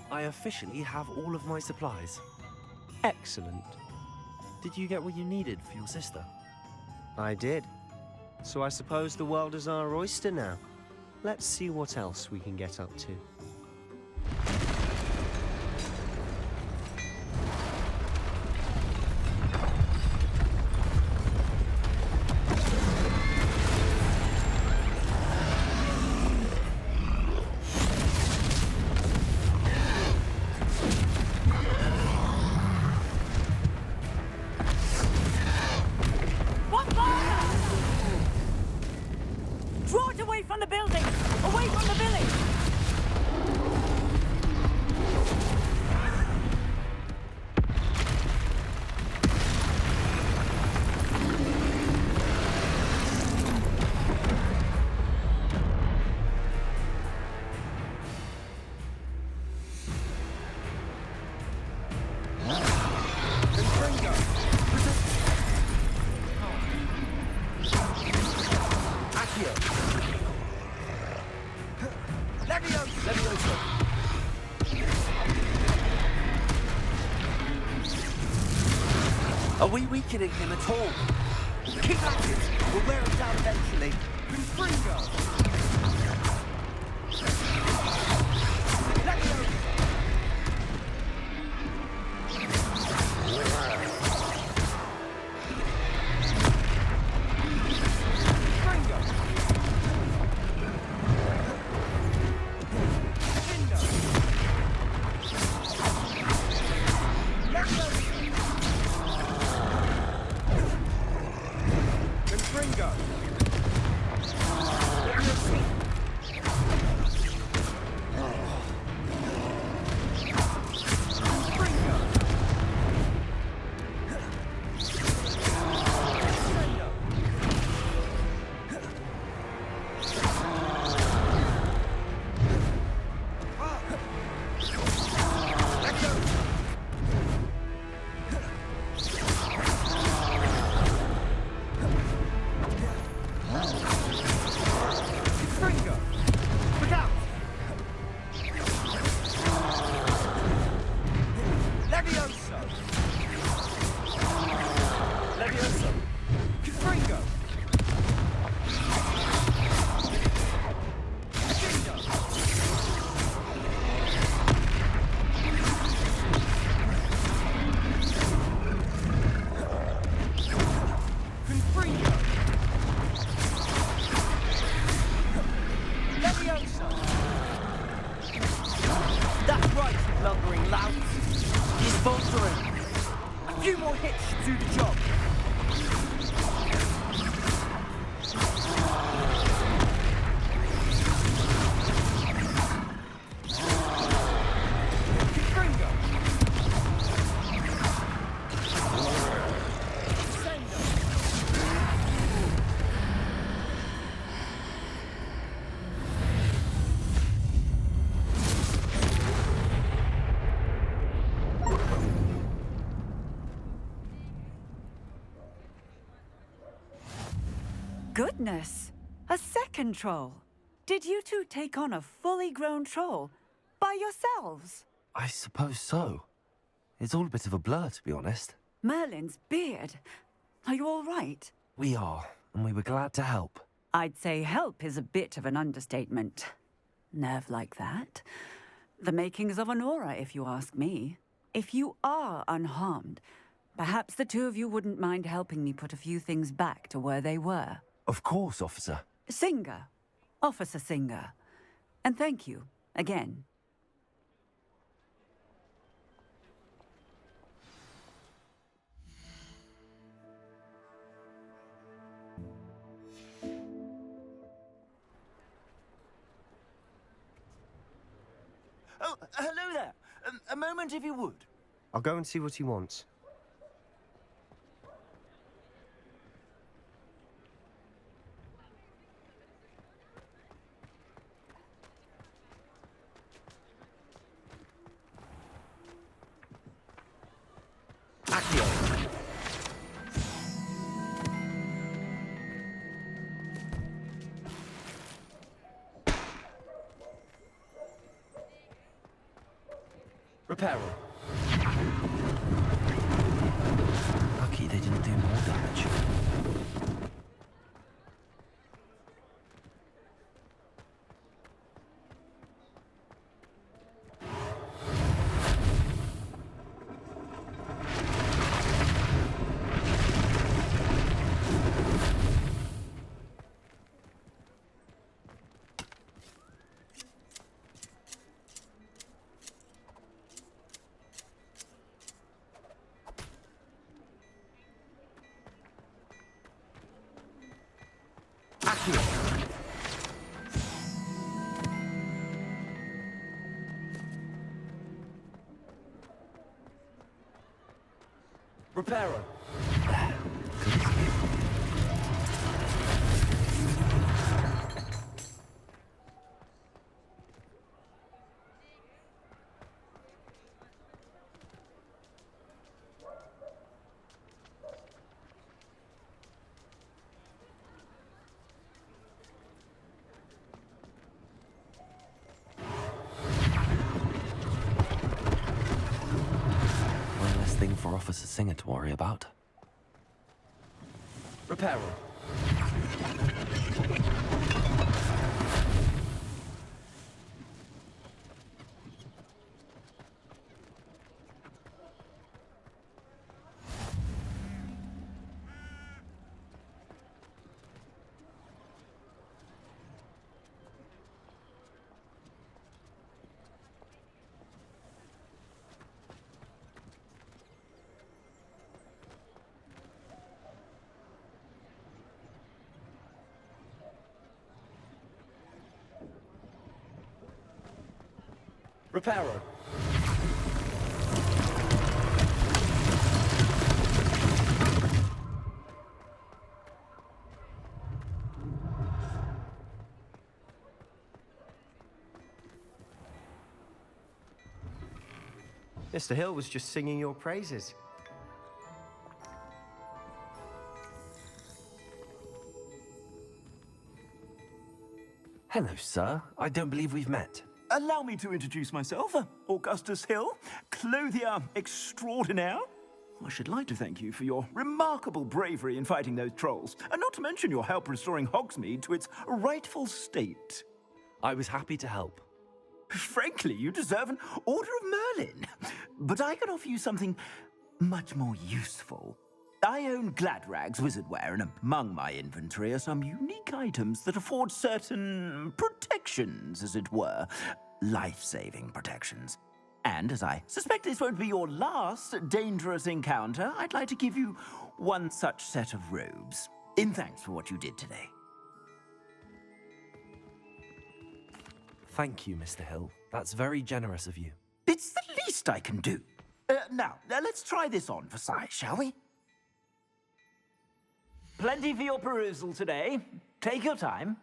I officially have all of my supplies. Excellent. Did you get what you needed for your sister? I did. So I suppose the world is our oyster now. Let's see what else we can get up to. Draw it away from the building! Away from the village! Are we weakening him at all? Keep at it! We'll wear him down eventually. Confringo! That's right, you lumbering lout. He's faltering. A few more hits should do the job. Goodness! A second troll! Did you two take on a fully grown troll? By yourselves? I suppose so. It's all a bit of a blur, to be honest. Merlin's beard. Are you all right? We are, and we were glad to help. I'd say help is a bit of an understatement. Nerve like that. The makings of an aura, if you ask me. If you are unharmed, perhaps the two of you wouldn't mind helping me put a few things back to where they were. Of course, officer. Singer. Officer Singer. And thank you, again. Oh, hello there. A moment if you would. I'll go and see what he wants. Repairing. Lucky they didn't do more damage. Repairer. One less thing for Officer Singer to worry about. Repairer. Repairer. Mr. Hill was just singing your praises. Hello, sir. I don't believe we've met. Allow me to introduce myself, Augustus Hill, clothier extraordinaire. I should like to thank you for your remarkable bravery in fighting those trolls, and not to mention your help restoring Hogsmeade to its rightful state. I was happy to help. Frankly, you deserve an Order of Merlin. But I can offer you something much more useful. I own Gladrag's wizardware, and among my inventory are some unique items that afford certain protections, as it were. Life-saving protections. And as I suspect this won't be your last dangerous encounter, I'd like to give you one such set of robes, in thanks for what you did today. Thank you, Mr. Hill. That's very generous of you. It's the least I can do. Now, let's try this on for size, shall we? Plenty for your perusal today. Take your time.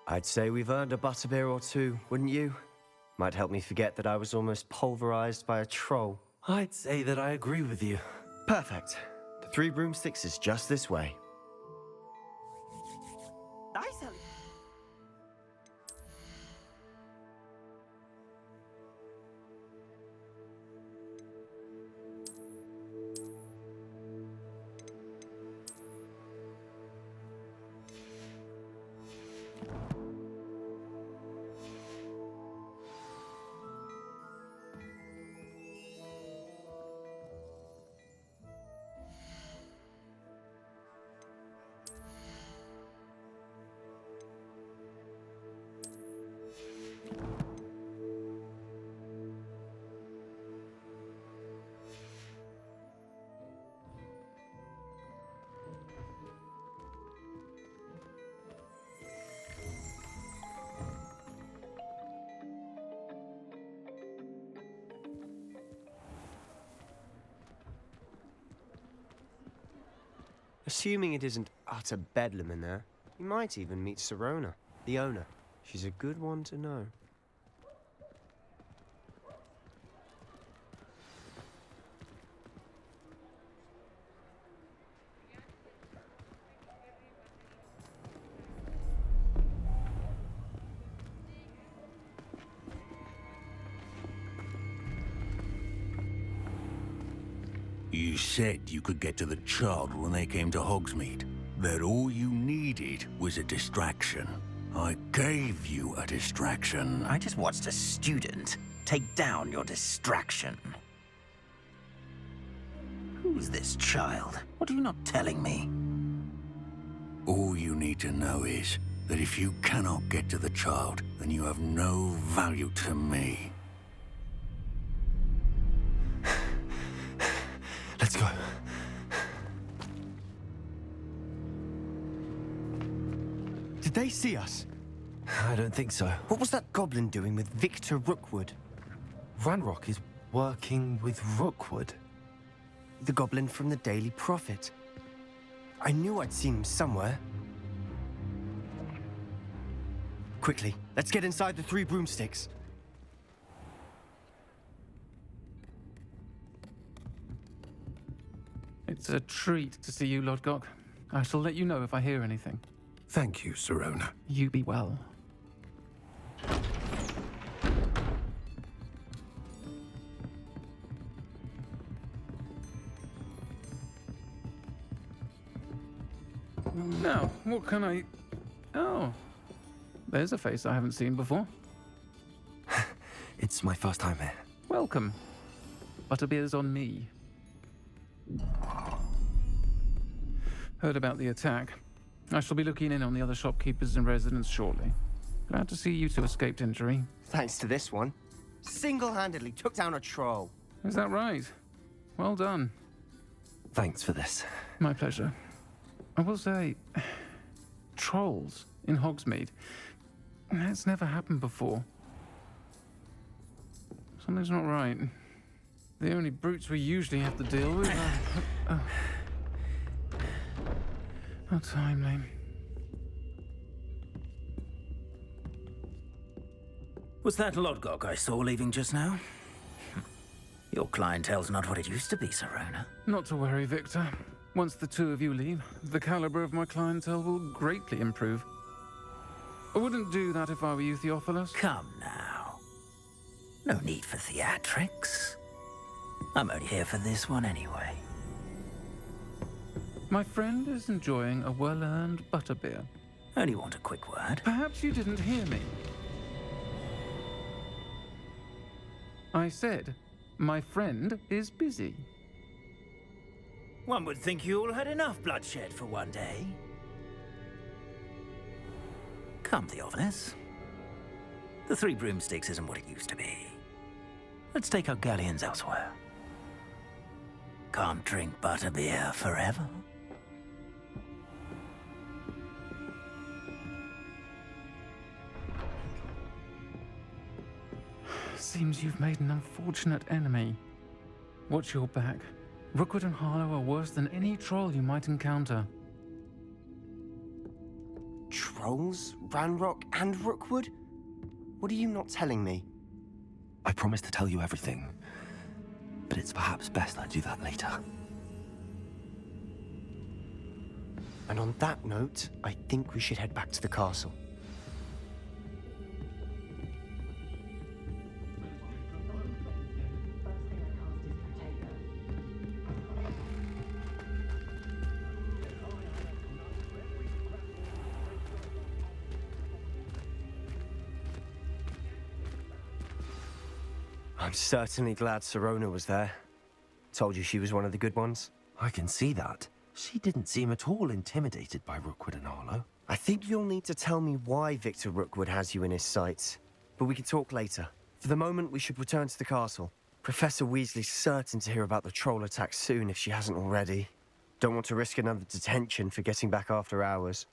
I'd say we've earned a butterbeer or two, wouldn't you? Might help me forget that I was almost pulverized by a troll. I'd say that I agree with you. Perfect. The 3 broomsticks is just this way. Nice. Assuming it isn't utter bedlam in there, you might even meet Sirona, the owner. She's a good one to know. You said you could get to the child when they came to Hogsmeade. That all you needed was a distraction. I gave you a distraction. I just watched a student take down your distraction. Who's this child? What are you not telling me? All you need to know is that if you cannot get to the child, then you have no value to me. Let's go. Did they see us? I don't think so. What was that goblin doing with Victor Rookwood? Ranrock is working with Rookwood. The goblin from the Daily Prophet. I knew I'd seen him somewhere. Quickly, let's get inside the 3 broomsticks. It's a treat to see you, Lodgok. I shall let you know if I hear anything. Thank you, Sirona. You be well. Now, what can I... Oh, there's a face I haven't seen before. It's my first time here. Welcome. Butterbeer's on me. Heard about the attack. I shall be looking in on the other shopkeepers and residents shortly. Glad to see you two escaped injury. Thanks to this one. Single-handedly took down a troll. Is that right? Well done. Thanks for this. My pleasure. I will say, trolls in Hogsmeade. That's never happened before. Something's not right. The only brutes we usually have to deal with are... How timely. Was that Lodgok I saw leaving just now? Your clientele's not what it used to be, Sirona. Not to worry, Victor. Once the two of you leave, the caliber of my clientele will greatly improve. I wouldn't do that if I were you, Theophilus. Come now. No need for theatrics. I'm only here for this one anyway. My friend is enjoying a well-earned butterbeer. Only want a quick word. Perhaps you didn't hear me. I said, my friend is busy. One would think you all had enough bloodshed for one day. Come, Theophilus. The 3 broomsticks isn't what it used to be. Let's take our galleons elsewhere. Can't drink butterbeer forever. Seems you've made an unfortunate enemy. Watch your back. Rookwood and Harlow are worse than any troll you might encounter. Trolls? Ranrock and Rookwood? What are you not telling me? I promised to tell you everything, but it's perhaps best I do that later. And on that note, I think we should head back to the castle. I'm certainly glad Sirona was there. Told you she was one of the good ones. I can see that. She didn't seem at all intimidated by Rookwood and Harlow. I think you'll need to tell me why Victor Rookwood has you in his sights. But we can talk later. For the moment, we should return to the castle. Professor Weasley's certain to hear about the troll attack soon if she hasn't already. Don't want to risk another detention for getting back after hours.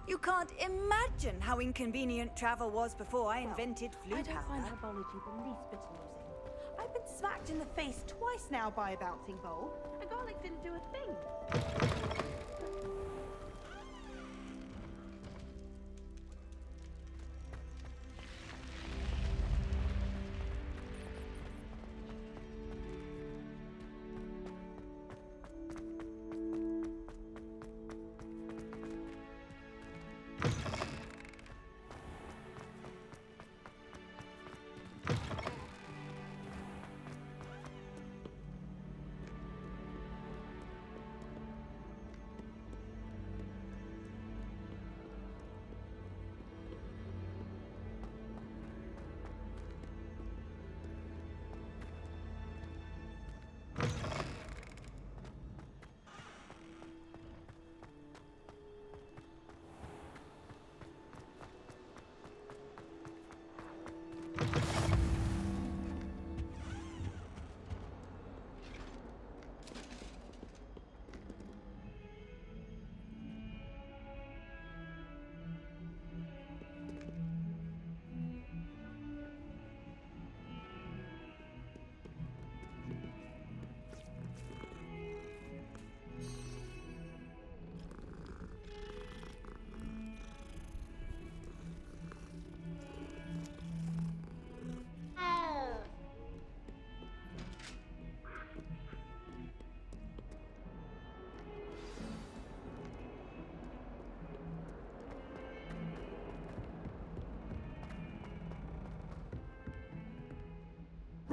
You can't imagine how inconvenient travel was before I invented flu I don't powder. find herbology the least bit amusing. I've been smacked in the face twice now by a bouncing bowl, and garlic didn't do a thing.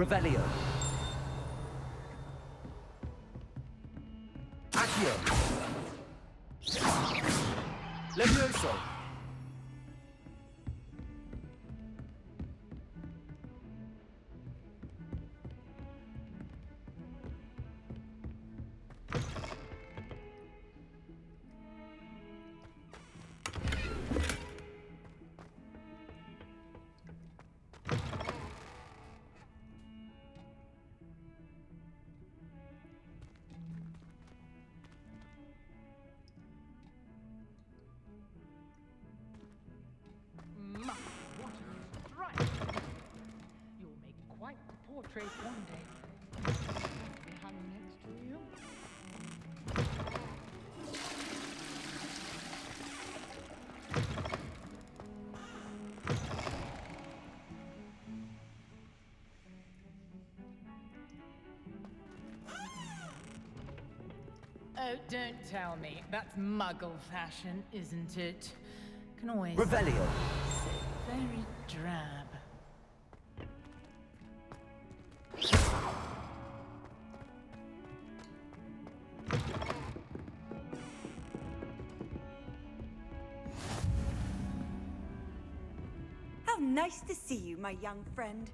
Revelio. Accio. Levioso. You'll make quite the portrait one day. Be hung next to you. Oh, don't tell me. That's Muggle fashion, isn't it? Can always Revelio. very drab. How nice to see you, my young friend.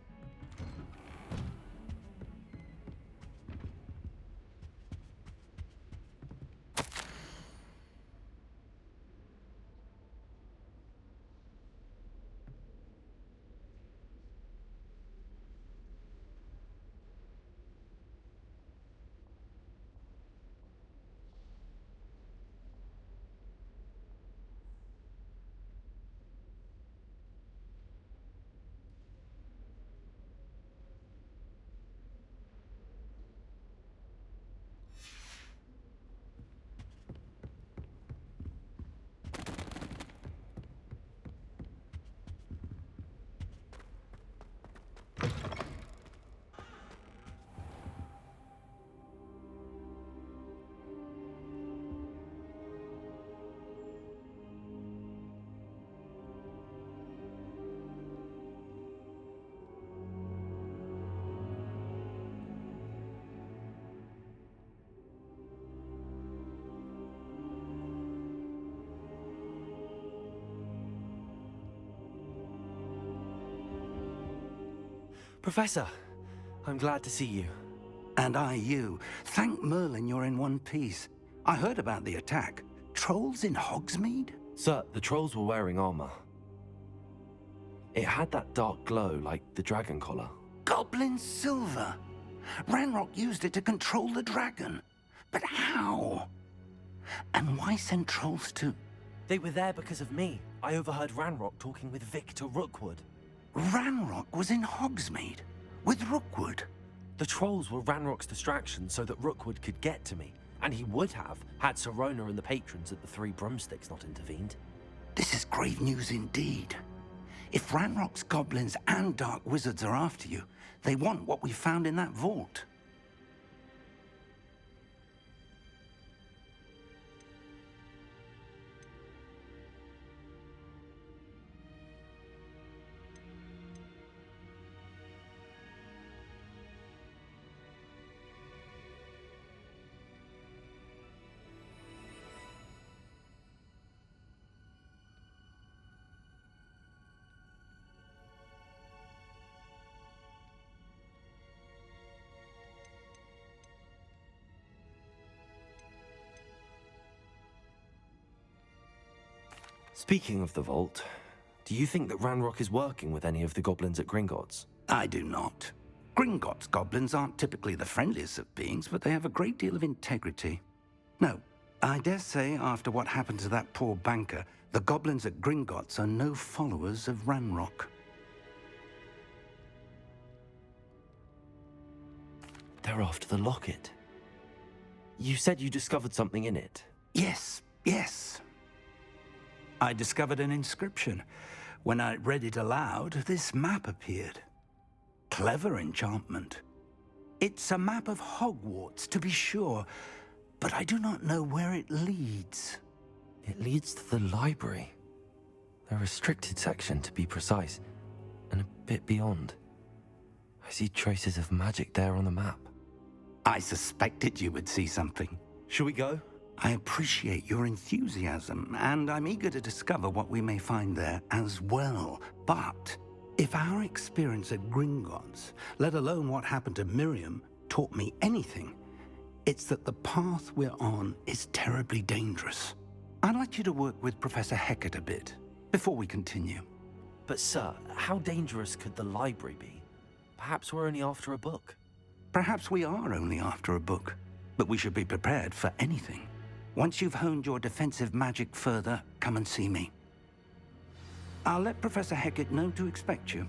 Professor, I'm glad to see you. And I you. Thank Merlin you're in one piece. I heard about the attack. Trolls in Hogsmeade? Sir, the trolls were wearing armor. It had that dark glow like the dragon collar. Goblin silver. Ranrock used it to control the dragon. But how? And why send trolls to... They were there because of me. I overheard Ranrock talking with Victor Rookwood. Ranrock was in Hogsmeade with Rookwood. The trolls were Ranrock's distraction so that Rookwood could get to me. And he would have, had Sirona and the patrons at the Three Broomsticks not intervened. This is grave news indeed. If Ranrock's goblins and dark wizards are after you, they want what we found in that vault. Speaking of the vault, do you think that Ranrock is working with any of the goblins at Gringotts? I do not. Gringotts goblins aren't typically the friendliest of beings, but they have a great deal of integrity. No, I dare say after what happened to that poor banker, the goblins at Gringotts are no followers of Ranrock. They're after the locket. You said you discovered something in it. Yes, yes. I discovered an inscription. When I read it aloud, this map appeared. Clever enchantment. It's a map of Hogwarts, to be sure, but I do not know where it leads. It leads to the library. The restricted section, to be precise, and a bit beyond. I see traces of magic there on the map. I suspected you would see something. Shall we go? I appreciate your enthusiasm, and I'm eager to discover what we may find there as well. But if our experience at Gringotts, let alone what happened to Miriam, taught me anything, it's that the path we're on is terribly dangerous. I'd like you to work with Professor Hecat a bit before we continue. But sir, how dangerous could the library be? Perhaps we're only after a book. Perhaps we are only after a book, but we should be prepared for anything. Once you've honed your defensive magic further, come and see me. I'll let Professor Hecat know to expect you.